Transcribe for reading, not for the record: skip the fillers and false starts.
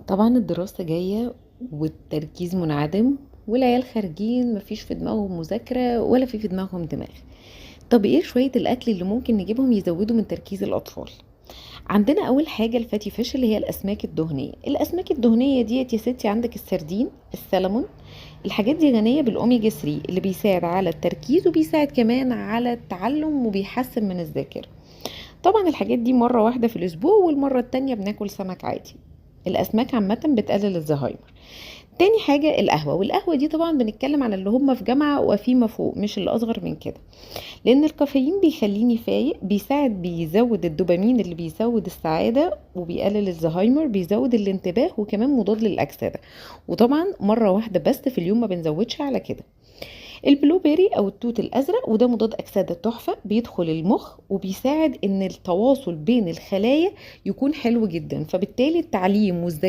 طبعًا الدراسة جاية والتركيز منعدم، والعيال خارجين ما فيش في دماغهم مذاكرة ولا في دماغهم دماغ. طب إيه شوية الأكل اللي ممكن نجيبهم يزودوا من تركيز الأطفال؟ عندنا أول حاجة الfatty fish اللي هي الأسماك الدهنية. الأسماك الدهنية ديّة يا ستي عندك السردين، السلمون، الحاجات دي غنية بالأوميجا 3 اللي بيساعد على التركيز وبيساعد كمان على التعلم وبيحسن من الذاكرة. طبعا الحاجات دي مرة واحدة في الأسبوع، والمرة التانية بناكل سمك عادي. الأسماك عامة بتقلل الزهايمر. تاني حاجة القهوة، والقهوة دي طبعا بنتكلم على اللي هم في جامعة وفيما فوق، مش اللي أصغر من كده. لأن الكافيين بيخليني فايق، بيساعد بيزود الدوبامين اللي بيزود السعادة وبيقلل الزهايمر، بيزود الانتباه وكمان مضاد للأكسدة. وطبعا مرة واحدة بس في اليوم، ما بنزودش على كده. البلو بيري او التوت الازرق، وده مضاد اكسده تحفه، بيدخل المخ وبيساعد ان التواصل بين الخلايا يكون حلو جدا، فبالتالي التعليم والذكاء